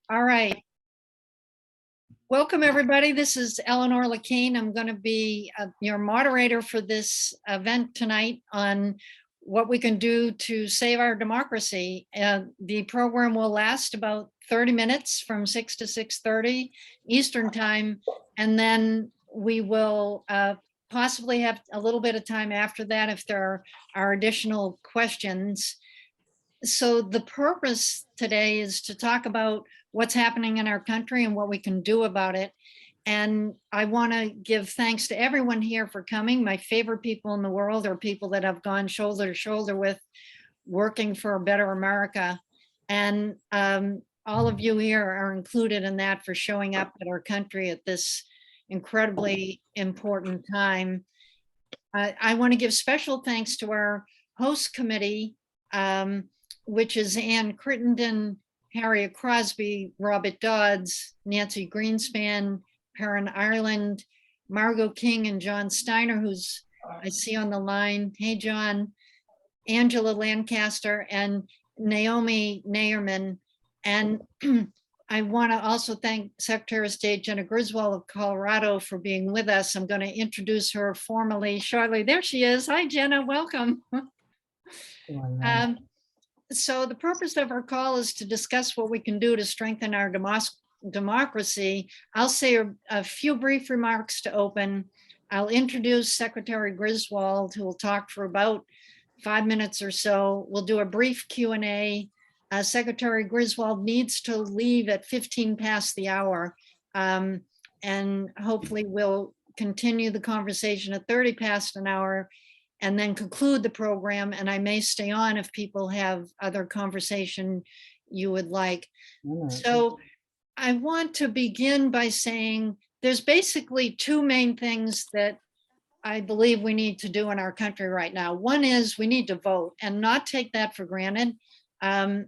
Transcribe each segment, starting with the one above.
All right. Welcome, everybody. This is Eleanor LeCain. I'm going to be your moderator for this event tonight on what we can do to save our democracy. The program will last about 30 minutes from 6 to 6:30 Eastern Time, and then we will possibly have a little bit of time after that if there are additional questions. So the purpose today is to talk about what's happening in our country and what we can do about it. And I want to give thanks to everyone here for coming. My favorite people in the world are people that I've gone shoulder to shoulder with, working for a better America. And all of you here are included in that for showing up at our country at this incredibly important time. I want to give special thanks to our host committee, which is Ann Crittenden, Harriet Crosby, Robert Dodds, Nancy Greenspan, Perrin Ireland, Margot King, and John Steiner, who's I see on the line. Hey, John. Angela Lancaster and Naomi Nayerman. And I want to also thank Secretary of State Jena Griswold of Colorado for being with us. I'm going to introduce her formally shortly. There she is. Hi, Jena. Welcome. So the purpose of our call is to discuss what we can do to strengthen our democracy. I'll say a few brief remarks to open. I'll introduce Secretary Griswold, who will talk for about 5 minutes or so. We'll do a brief Q&A. Secretary Griswold needs to leave at 15 past the hour, and hopefully we'll continue the conversation at 30 past an hour and then conclude the program. And I may stay on if people have other conversation you would like. So I want to begin by saying there's basically two main things that I believe we need to do in our country right now. One is we need to vote and not take that for granted. We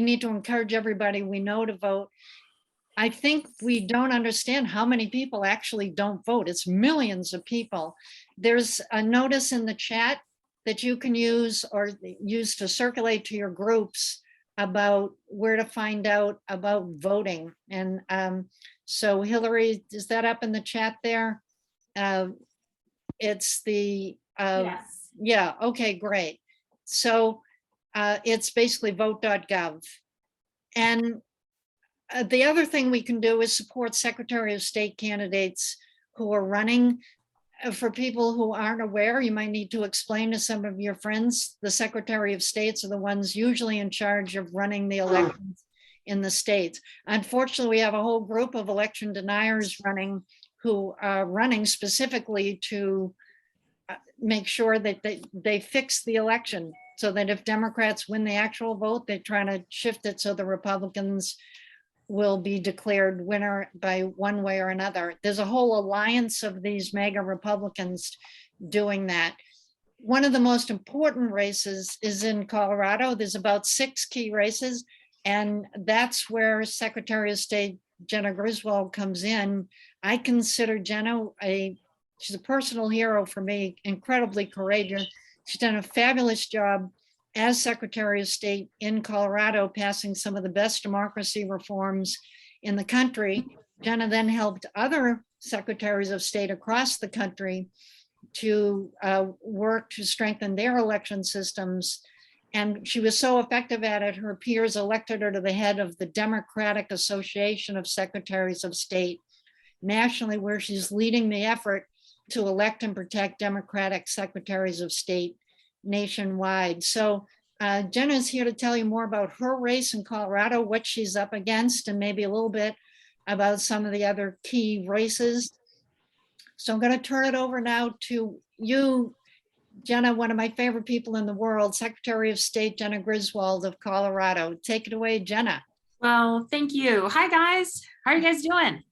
need to encourage everybody we know to vote. I think we don't understand how many people actually don't vote. It's millions of people. There's a notice in the chat that you can use or use to circulate to your groups about where to find out about voting. And so Hillary, is that up in the chat there? It's the, yes. Yeah, okay, great. So it's basically vote.gov. And the other thing we can do is support Secretary of State candidates who are running. For people who aren't aware, you might need to explain to some of your friends, the Secretary of States are the ones usually in charge of running the elections in the states. Unfortunately, we have a whole group of election deniers running who are running specifically to make sure that they fix the election so that if Democrats win the actual vote, they're trying to shift it so the Republicans will be declared winner by one way or another. There's a whole alliance of these MAGA Republicans doing that. One of the most important races is in Colorado. There's about 6 key races, and that's where Secretary of State Jena Griswold comes in. I consider Jena she's a personal hero for me, incredibly courageous. She's done a fabulous job as Secretary of State in Colorado, passing some of the best democracy reforms in the country. Jena then helped other secretaries of state across the country to work to strengthen their election systems. And she was so effective at it, her peers elected her to the head of the Democratic Association of Secretaries of State nationally, where she's leading the effort to elect and protect Democratic secretaries of state nationwide. So Jena is here to tell you more about her race in Colorado, what she's up against, and maybe a little bit about some of the other key races. So I'm going to turn it over now to you, Jena, one of my favorite people in the world, Secretary of State Jena Griswold of Colorado. Take it away, Jena. Well, thank you. Hi, guys. How are you guys doing?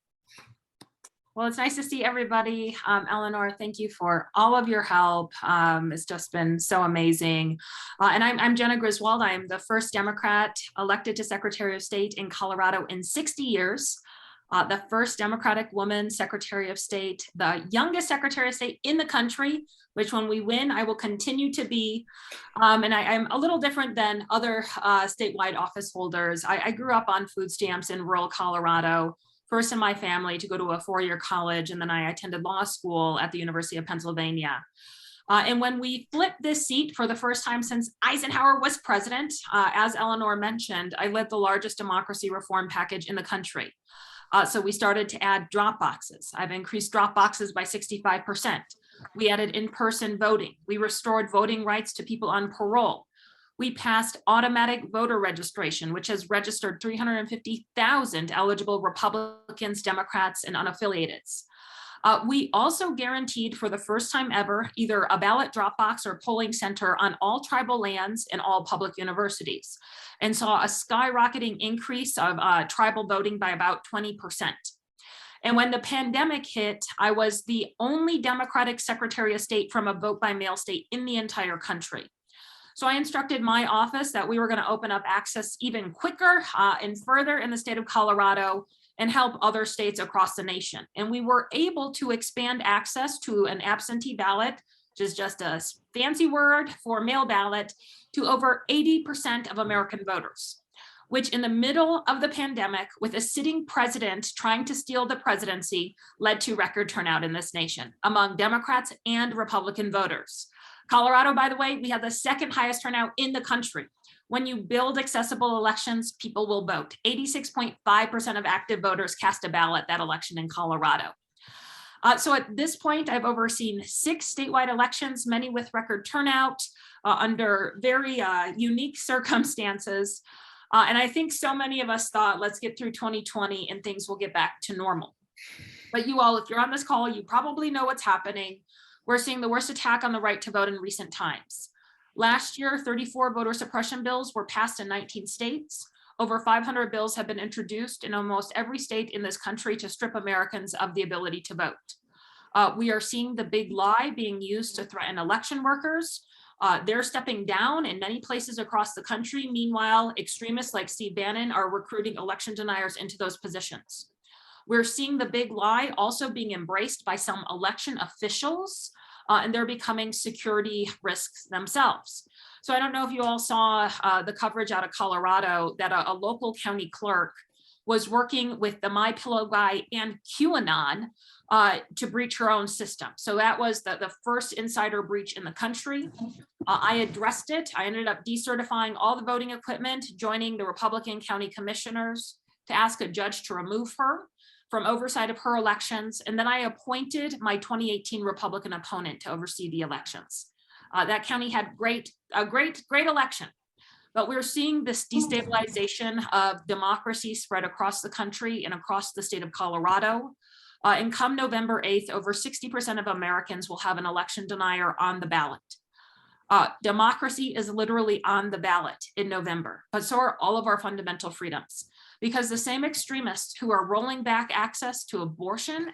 Well, it's nice to see everybody. Eleanor, thank you for all of your help. It's just been so amazing. And I'm Jena Griswold. I'm the first Democrat elected to Secretary of State in Colorado in 60 years. the first Democratic woman Secretary of State, the youngest Secretary of State in the country, which when we win, I will continue to be. And I'm a little different than other statewide office holders. I grew up on food stamps in rural Colorado, first in my family to go to a four-year college, and then I attended law school at the University of Pennsylvania. And when we flipped this seat for the first time since Eisenhower was president, as Eleanor mentioned, I led the largest democracy reform package in the country. So we started to add drop boxes. I've increased drop boxes by 65%. We added in-person voting. We restored voting rights to people on parole. We passed automatic voter registration, which has registered 350,000 eligible Republicans, Democrats, and unaffiliateds. We also guaranteed for the first time ever either a ballot drop box or polling center on all tribal lands and all public universities, and saw a skyrocketing increase of tribal voting by about 20%. And when the pandemic hit, I was the only Democratic Secretary of State from a vote by mail state in the entire country. So I instructed my office that we were going to open up access even quicker and further in the state of Colorado and help other states across the nation. And we were able to expand access to an absentee ballot, which is just a fancy word for mail ballot, to over 80% of American voters, which in the middle of the pandemic, with a sitting president trying to steal the presidency, led to record turnout in this nation among Democrats and Republican voters. Colorado, by the way, we had the second highest turnout in the country. When you build accessible elections, people will vote. 86.5% of active voters cast a ballot that election in Colorado. So at this point, I've overseen 6 statewide elections, many with record turnout under very unique circumstances. And I think so many of us thought, let's get through 2020 and things will get back to normal. But you all, if you're on this call, you probably know what's happening. We're seeing the worst attack on the right to vote in recent times. Last year, 34 voter suppression bills were passed in 19 states. Over 500 bills have been introduced in almost every state in this country to strip Americans of the ability to vote. We are seeing the big lie being used to threaten election workers. They're stepping down in many places across the country. Meanwhile, extremists like Steve Bannon are recruiting election deniers into those positions. We're seeing the big lie also being embraced by some election officials, and they're becoming security risks themselves. So I don't know if you all saw the coverage out of Colorado that a local county clerk was working with the MyPillow guy and QAnon to breach her own system. So that was the first insider breach in the country. I addressed it. I ended up decertifying all the voting equipment, joining the Republican county commissioners to ask a judge to remove her from oversight of her elections. And then I appointed my 2018 Republican opponent to oversee the elections. That county had a great election, but we're seeing this destabilization of democracy spread across the country and across the state of Colorado. And come November 8th, over 60% of Americans will have an election denier on the ballot. Democracy is literally on the ballot in November, but so are all of our fundamental freedoms. Because the same extremists who are rolling back access to abortion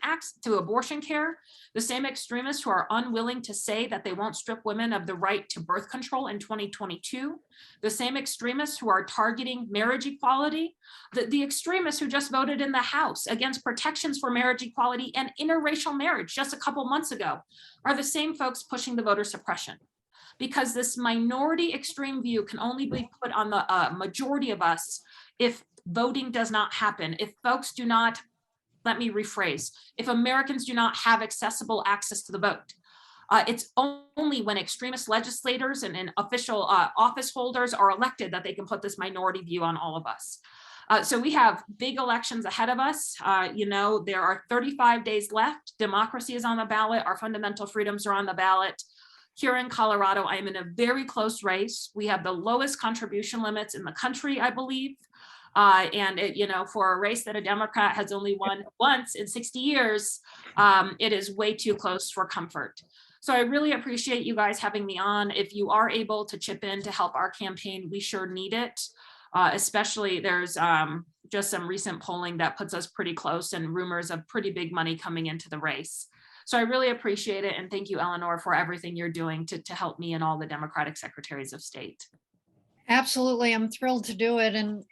care, the same extremists who are unwilling to say that they won't strip women of the right to birth control in 2022, the same extremists who are targeting marriage equality, the extremists who just voted in the House against protections for marriage equality and interracial marriage just a couple months ago, are the same folks pushing the voter suppression. Because this minority extreme view can only be put on the majority of us if voting does not happen, if folks do not, let me rephrase, if Americans do not have accessible access to the vote. It's only when extremist legislators and official office holders are elected that they can put this minority view on all of us. So we have big elections ahead of us. There are 35 days left. Democracy is on the ballot. Our fundamental freedoms are on the ballot. Here in Colorado, I am in a very close race. We have the lowest contribution limits in the country, I believe. And for a race that a Democrat has only won once in 60 years, it is way too close for comfort. So I really appreciate you guys having me on. If you are able to chip in to help our campaign, we sure need it. Especially there's just some recent polling that puts us pretty close and rumors of pretty big money coming into the race. So I really appreciate it. And thank you, Eleanor, for everything you're doing to help me and all the Democratic secretaries of state. Absolutely. I'm thrilled to do it. And,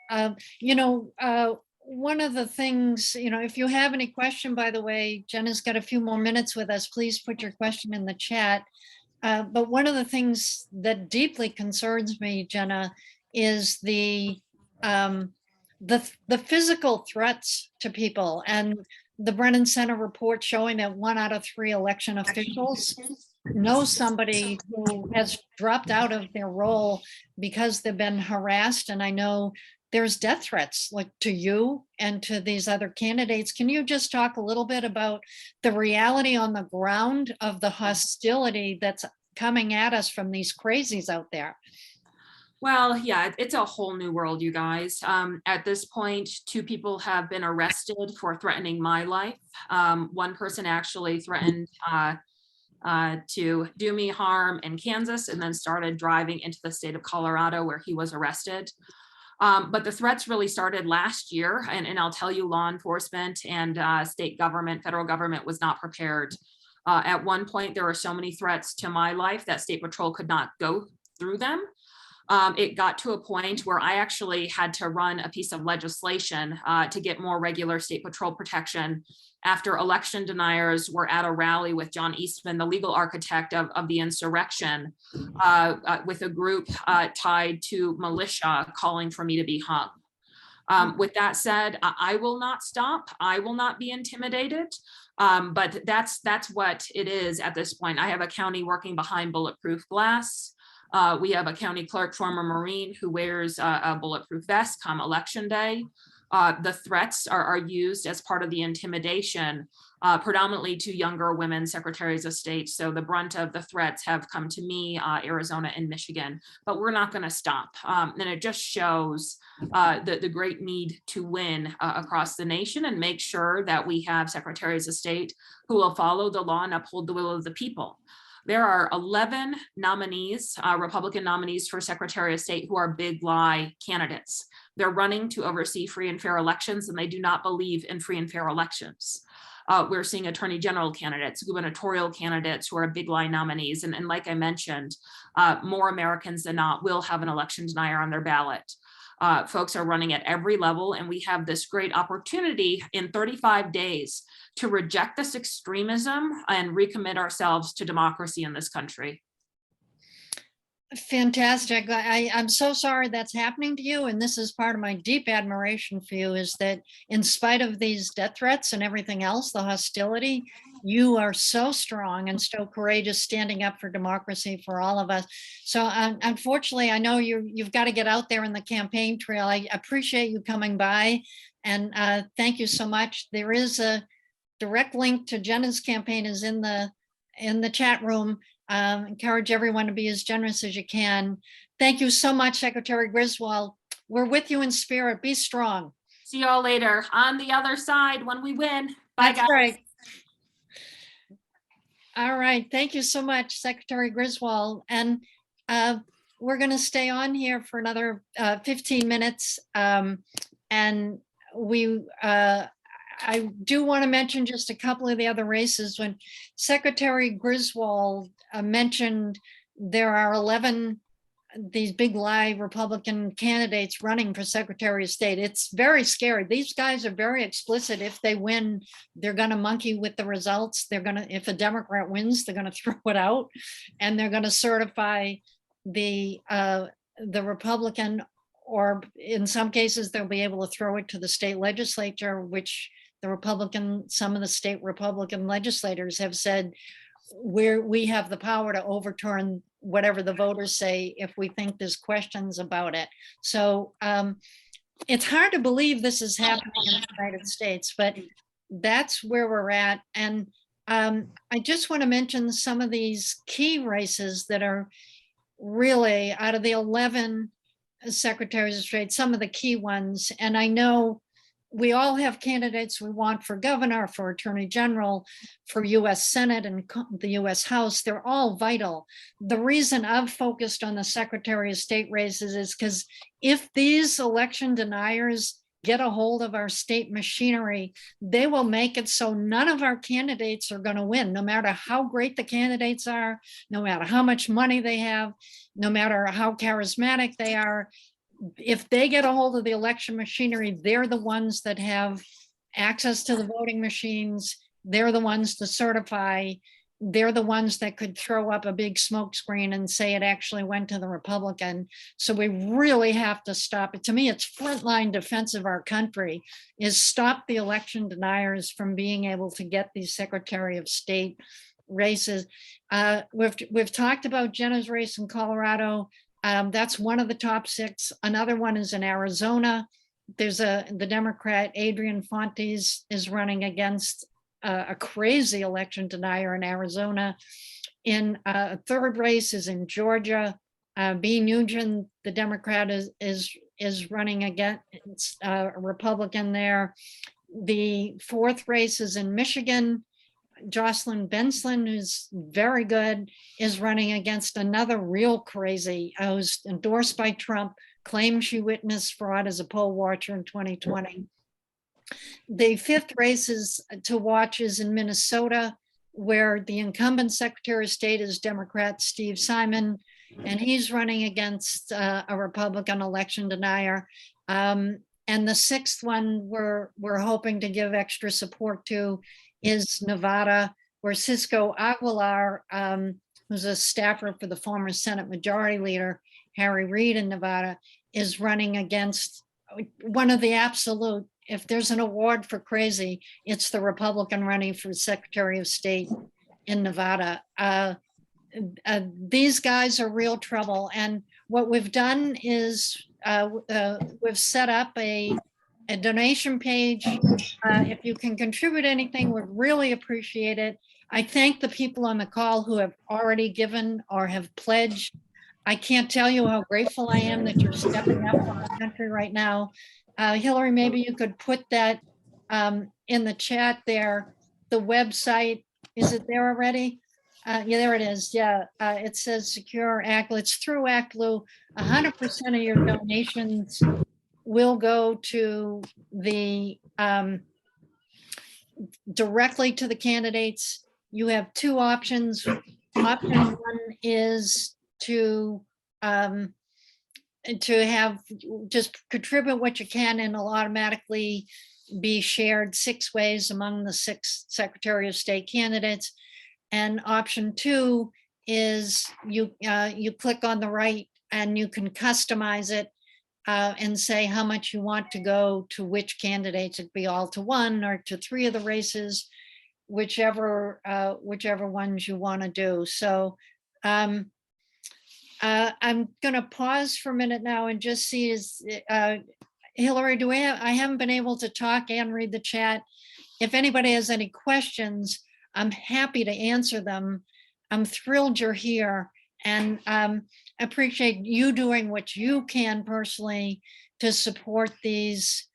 one of the things, if you have any question, by the way, Jenna's got a few more minutes with us. Please put your question in the chat. But one of the things that deeply concerns me, Jenna, is the physical threats to people, and the Brennan Center report showing that 1 out of 3 election officials know somebody who has dropped out of their role because they've been harassed. And I know there's death threats, like to you and to these other candidates. Can you just talk a little bit about the reality on the ground of the hostility that's coming at us from these crazies out there? Well, yeah, it's a whole new world, you guys. At this point, 2 people have been arrested for threatening my life. One person actually threatened to do me harm in Kansas and then started driving into the state of Colorado where he was arrested. But the threats really started last year, and I'll tell you, law enforcement and state government, federal government was not prepared. At one point, there were so many threats to my life that State Patrol could not go through them. It got to a point where I actually had to run a piece of legislation to get more regular State Patrol protection after election deniers were at a rally with John Eastman, the legal architect of the insurrection, with a group tied to militia calling for me to be hung. With that said, I will not stop. I will not be intimidated. But that's what it is at this point. I have a county working behind bulletproof glass. We have a county clerk, former Marine, who wears a bulletproof vest come election day. The threats are used as part of the intimidation, predominantly to younger women secretaries of state. So the brunt of the threats have come to me, Arizona and Michigan, but we're not going to stop. And it just shows the great need to win across the nation and make sure that we have secretaries of state who will follow the law and uphold the will of the people. There are 11 nominees, Republican nominees for Secretary of State, who are big lie candidates. They're running to oversee free and fair elections, and they do not believe in free and fair elections. We're seeing attorney general candidates, gubernatorial candidates who are big lie nominees. And like I mentioned, more Americans than not will have an election denier on their ballot. Folks are running at every level, and we have this great opportunity in 35 days to reject this extremism and recommit ourselves to democracy in this country. Fantastic. I'm so sorry that's happening to you. And this is part of my deep admiration for you, is that in spite of these death threats and everything else, the hostility, you are so strong and so courageous, standing up for democracy for all of us. So unfortunately, I know you've got to get out there in the campaign trail. I appreciate you coming by, and thank you so much. There is a direct link to Jenna's campaign is in the chat room. Encourage everyone to be as generous as you can. Thank you so much, Secretary Griswold. We're with you in spirit. Be strong. See you all later on the other side when we win. Bye, That's guys. right. All right. Thank you so much, Secretary Griswold. And we're going to stay on here for another 15 minutes. And I do want to mention just a couple of the other races. When Secretary Griswold mentioned there are 11 these big lie Republican candidates running for Secretary of State, it's very scary. These guys are very explicit. If they win, they're going to monkey with the results. They're going to, if a Democrat wins, they're going to throw it out, and they're going to certify the Republican, or in some cases, they'll be able to throw it to the state legislature, which some of the state Republican legislators have said, we have the power to overturn whatever the voters say if we think there's questions about it. So it's hard to believe this is happening in the United States, but that's where we're at. And I just want to mention some of these key races that are really out of the 11 secretaries of state, some of the key ones. And I know we all have candidates we want for governor, for attorney general, for US Senate and the US House. They're all vital. The reason I've focused on the Secretary of State races is because if these election deniers get a hold of our state machinery, they will make it so none of our candidates are going to win, no matter how great the candidates are, no matter how much money they have, no matter how charismatic they are. if they get a hold of the election machinery, they're the ones that have access to the voting machines. They're the ones to certify. They're the ones that could throw up a big smoke screen and say it actually went to the Republican. So we really have to stop it. To me, it's frontline defense of our country, is stop the election deniers from being able to get these Secretary of State races. We've talked about Jena's race in Colorado. That's one of the top 6. Another one is in Arizona. There's the Democrat Adrian Fontes is running against a crazy election denier in Arizona. In a third race is in Georgia. B. Nugent, the Democrat, is running against a Republican there. The fourth race is in Michigan. Jocelyn Benslin, who's very good, is running against another real crazy, who's endorsed by Trump, claims she witnessed fraud as a poll watcher in 2020. The fifth race to watch is in Minnesota, where the incumbent Secretary of State is Democrat Steve Simon, and he's running against a Republican election denier. And the sixth one we're hoping to give extra support to is Nevada, where Cisco Aguilar, who's a staffer for the former Senate Majority Leader, Harry Reid in Nevada, is running against one of the absolute, if there's an award for crazy, it's the Republican running for Secretary of State in Nevada. These guys are real trouble. And what we've done is we've set up a donation page. If you can contribute anything, we'd really appreciate it. I thank the people on the call who have already given or have pledged. I can't tell you how grateful I am that you're stepping up for our country right now. Hillary, maybe you could put that in the chat there. The website, is it there already? Yeah, there it is. Yeah, it says Secure ACT. It's through ActBlue. 100% of your donations will go to the directly to the candidates. You have 2 options. Option 1 is to have just contribute what you can, and it'll automatically be shared 6 ways among the 6 Secretary of State candidates. And option 2 is you click on the right and you can customize it and say how much you want to go to which candidates. It'd be all to 1 or to 3 of the races, whichever ones you want to do. So I'm going to pause for a minute now and just see Hillary, I haven't been able to talk and read the chat. If anybody has any questions, I'm happy to answer them. I'm thrilled you're here, and appreciate you doing what you can personally to support these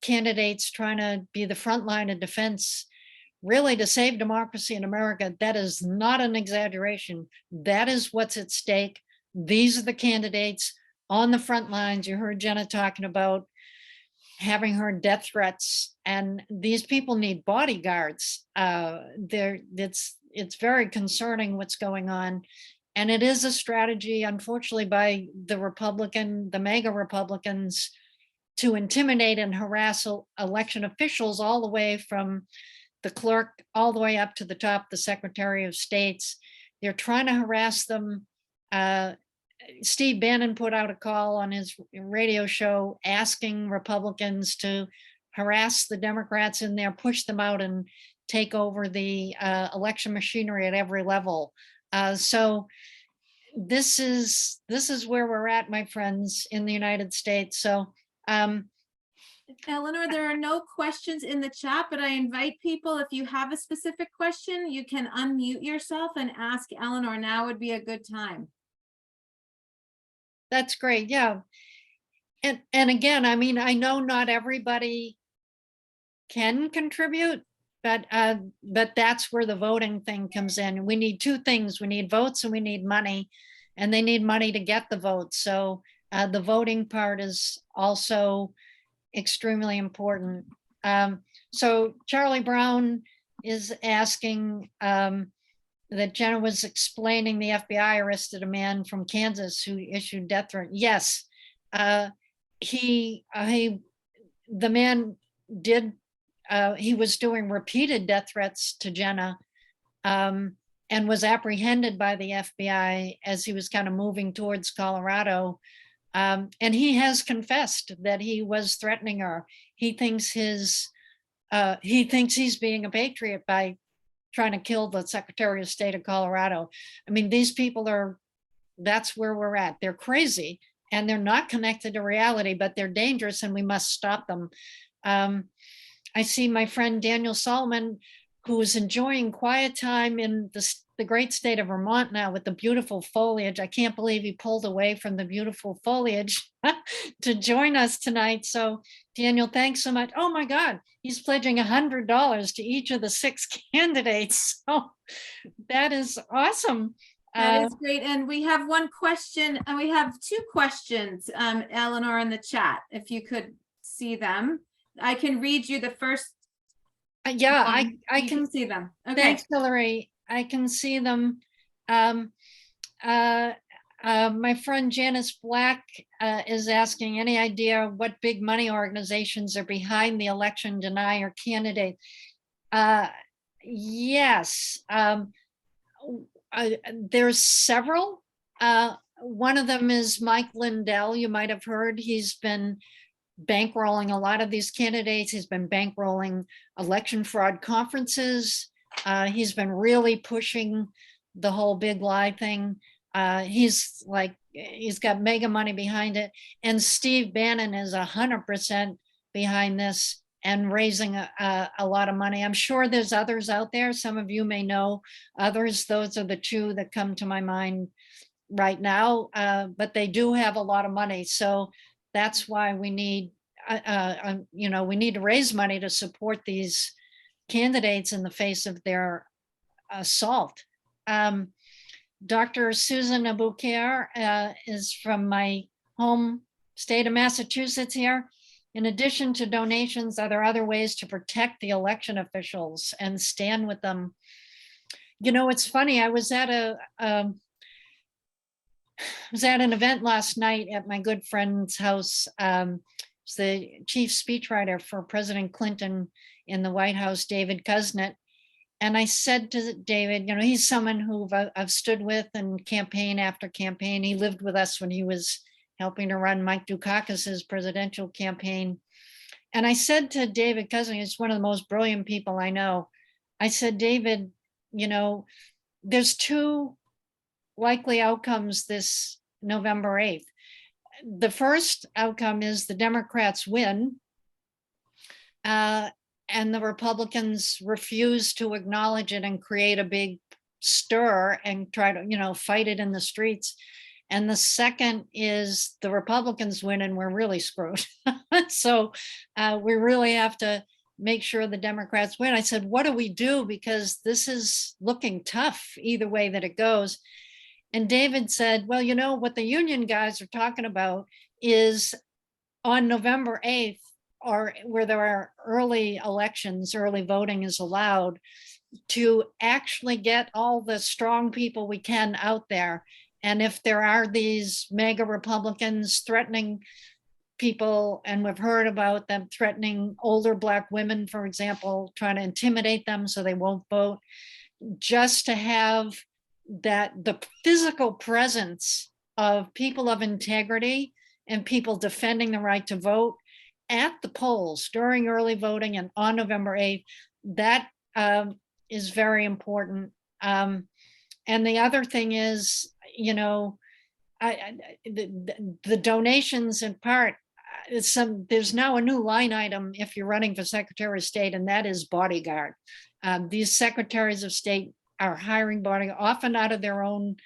candidates trying to be the front line of defense, really to save democracy in America. That is not an exaggeration. That is what's at stake. These are the candidates on the front lines. You heard Jena talking about having heard death threats, and these people need bodyguards. It's very concerning what's going on. And it is a strategy, unfortunately, by the MAGA Republicans to intimidate and harass election officials all the way from the clerk all the way up to the top, the Secretary of States. They're trying to harass them. Steve Bannon put out a call on his radio show asking Republicans to harass the Democrats in there, push them out, and take over the election machinery at every level. So this is where we're at, my friends, in the United States. So Eleanor, there are no questions in the chat, but I invite people, if you have a specific question, you can unmute yourself and ask Eleanor. Now would be a good time. That's great. Yeah. And again, I mean, I know not everybody can contribute, but that's where the voting thing comes in. We need 2 things. We need votes and we need money, and they need money to get the votes. So the voting part is also extremely important. So Charlie Brown is asking that Jena was explaining the FBI arrested a man from Kansas who issued death threat. Yes, The man did, he was doing repeated death threats to Jena, and was apprehended by the FBI as he was kind of moving towards Colorado. And he has confessed that he was threatening her. He thinks he's being a patriot by trying to kill the Secretary of State of Colorado. I mean, these people that's where we're at. They're crazy and they're not connected to reality, but they're dangerous and we must stop them. I see my friend Daniel Solomon, who is enjoying quiet time in the great state of Vermont now with the beautiful foliage. I can't believe he pulled away from the beautiful foliage to join us tonight. So Daniel, thanks so much. Oh my God, he's pledging $100 to each of the 6 candidates. So that is awesome. That is great. And we have one question, and we have 2 questions, Eleanor, in the chat, if you could see them. I can read you the first. Yeah, I You can see them. Okay. Thanks, Hillary. I can see them. My friend Janice Black is asking, any idea what big money organizations are behind the election denier candidate? Yes, there's several. One of them is Mike Lindell. You might have heard he's been bankrolling a lot of these candidates. He's been bankrolling election fraud conferences. He's been really pushing the whole big lie thing. He's got mega money behind it. And Steve Bannon is 100% behind this and raising a lot of money. I'm sure there's others out there. Some of you may know others. Those are the 2 that come to my mind right now, but they do have a lot of money. So that's why we need, we need to raise money to support these candidates in the face of their assault. Dr. Susan Abukir is from my home state of Massachusetts here. In addition to donations, are there other ways to protect the election officials and stand with them? You know, it's funny, I was at an event last night at my good friend's house. It's the chief speechwriter for President Clinton in the White House, David Kuznets. And I said to David, you know, he's someone who I've stood with in campaign after campaign. He lived with us when he was helping to run Mike Dukakis's presidential campaign. And I said to David Kuznets, he's one of the most brilliant people I know. I said, David, you know, there's 2 likely outcomes this November 8th. The first outcome is the Democrats win, and the Republicans refuse to acknowledge it and create a big stir and try to, you know, fight it in the streets. And the second is the Republicans win and we're really screwed. So we really have to make sure the Democrats win. I said, what do we do? Because this is looking tough either way that it goes. And David said, well, you know, what the union guys are talking about is on November 8th, or where there are early elections, early voting is allowed, to actually get all the strong people we can out there. And if there are these mega Republicans threatening people, and we've heard about them threatening older Black women, for example, trying to intimidate them so they won't vote, just to have that the physical presence of people of integrity and people defending the right to vote at the polls during early voting and on November 8th, that is very important. And the other thing is, you know, the donations in part, there's now a new line item if you're running for Secretary of State, and that is bodyguard. These secretaries of state are hiring bodyguard, often out of their own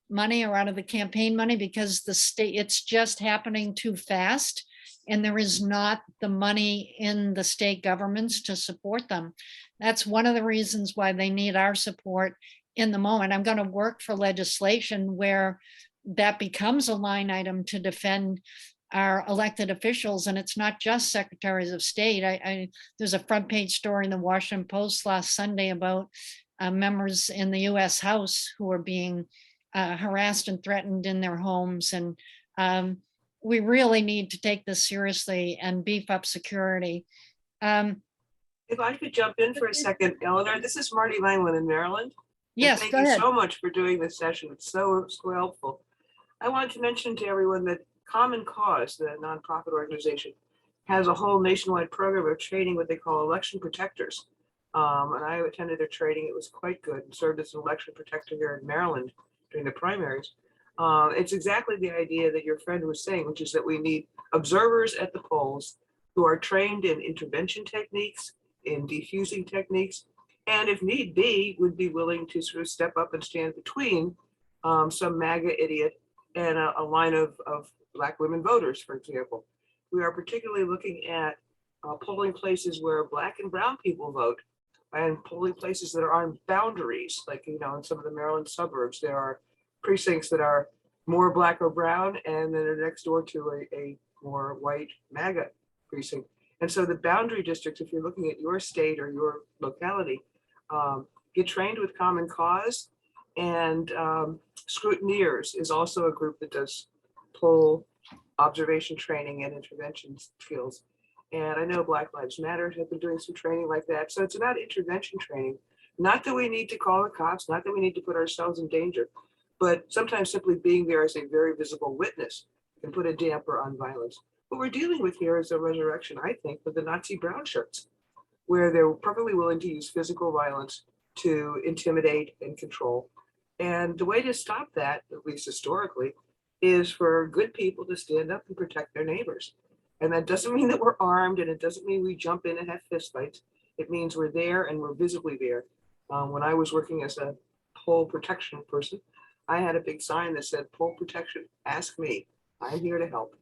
money or out of the campaign money, because the state, it's just happening too fast. And there is not the money in the state governments to support them. That's one of the reasons why they need our support in the moment. I'm going to work for legislation where that becomes a line item to defend our elected officials. And it's not just secretaries of state. There's a front page story in the Washington Post last Sunday about members in the US House who are being harassed and threatened in their homes. And we really need to take this seriously and beef up security. If I could jump in for a second, Eleanor, this is Marty Langland in Maryland. Yes, Thank go you ahead. so much for doing this session. It's so helpful. I wanted to mention to everyone that Common Cause, the nonprofit organization, has a whole nationwide program of training what they call election protectors. And I attended their training. It was quite good and served as an election protector here in Maryland during the primaries. It's exactly the idea that your friend was saying, which is that we need observers at the polls who are trained in intervention techniques, in defusing techniques, and if need be, would be willing to sort of step up and stand between some MAGA idiot and a line of Black women voters, for example. We are particularly looking at polling places where Black and brown people vote, and polling places that are on boundaries, like, you know, in some of the Maryland suburbs, there are precincts that are more Black or brown, and then they're next door to a more white MAGA precinct. And so the boundary districts, if you're looking at your state or your locality, get trained with Common Cause. And Scrutineers is also a group that does poll observation training and intervention skills. And I know Black Lives Matter have been doing some training like that. So it's about intervention training. Not that we need to call the cops, not that we need to put ourselves in danger, but sometimes simply being there as a very visible witness can put a damper on violence. What we're dealing with here is a resurrection, I think, of the Nazi brown shirts, where they're perfectly willing to use physical violence to intimidate and control. And the way to stop that, at least historically, is for good people to stand up and protect their neighbors. And that doesn't mean that we're armed, and it doesn't mean we jump in and have fistfights. It means we're there and we're visibly there. When I was working as a poll protection person, I had a big sign that said, "Poll protection, ask me, I'm here to help."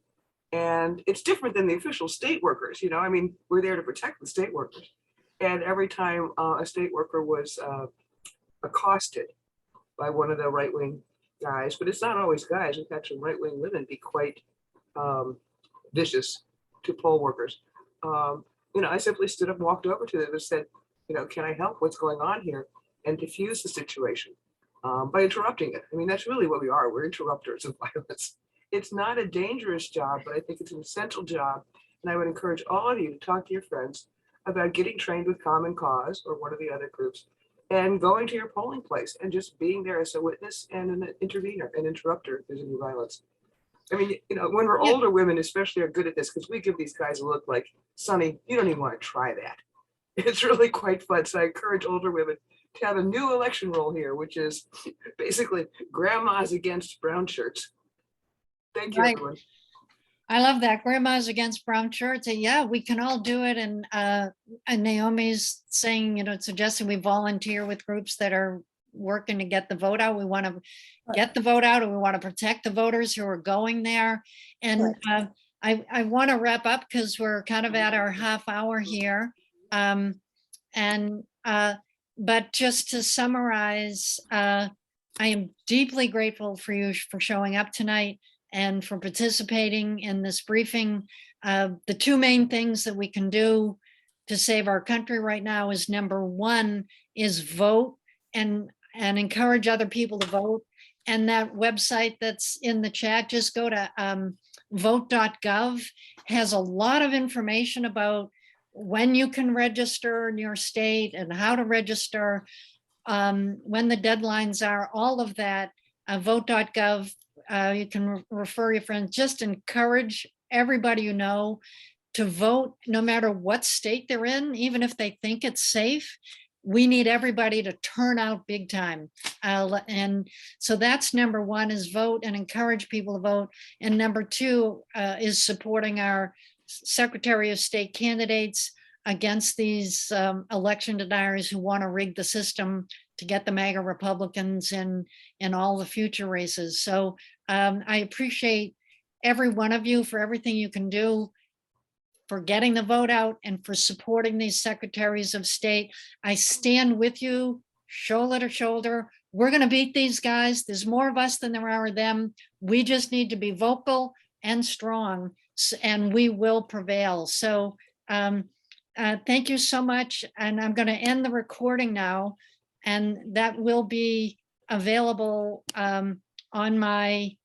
And it's different than the official state workers, you know, I mean, we're there to protect the state workers. And every time a state worker was accosted by one of the right-wing guys, but it's not always guys, we've had some right-wing women be quite vicious to poll workers. You know, I simply stood up and walked over to them and said, you know, can I help? What's going on here? And diffuse the situation by interrupting it. I mean, that's really what we are. We're interrupters of violence. It's not a dangerous job, but I think it's an essential job. And I would encourage all of you to talk to your friends about getting trained with Common Cause or one of the other groups and going to your polling place and just being there as a witness and an intervener, an interrupter if there's any violence. I mean, you know, when we're older women especially are good at this because we give these guys a look like, Sonny, you don't even want to try that. It's really quite fun. So I encourage older women to have a new election role here, which is basically grandmas against brown shirts. Thank you, Right. everyone. I love that. Grandmas against brown shirts. And yeah, we can all do it. And Naomi's saying, you know, suggesting we volunteer with groups that are working to get the vote out. We want to get the vote out, and we want to protect the voters who are going there. And I want to wrap up because we're kind of at our half hour here. But just to summarize, I am deeply grateful for you for showing up tonight and for participating in this briefing. The two main things that we can do to save our country right now is, number one, is vote and encourage other people to vote. And that website that's in the chat, just go to vote.gov, has a lot of information about when you can register in your state and how to register, when the deadlines are, all of that. Vote.gov. You can refer your friends, just encourage everybody you know to vote, no matter what state they're in, even if they think it's safe. We need everybody to turn out big time. And so that's number one, is vote and encourage people to vote. And number two is supporting our Secretary of State candidates against these election deniers who want to rig the system to get the MAGA Republicans in all the future races. So I appreciate every one of you for everything you can do for getting the vote out and for supporting these secretaries of state. I stand with you, shoulder to shoulder. We're going to beat these guys. There's more of us than there are of them. We just need to be vocal and strong, and we will prevail. So thank you so much. And I'm going to end the recording now, and that will be available on my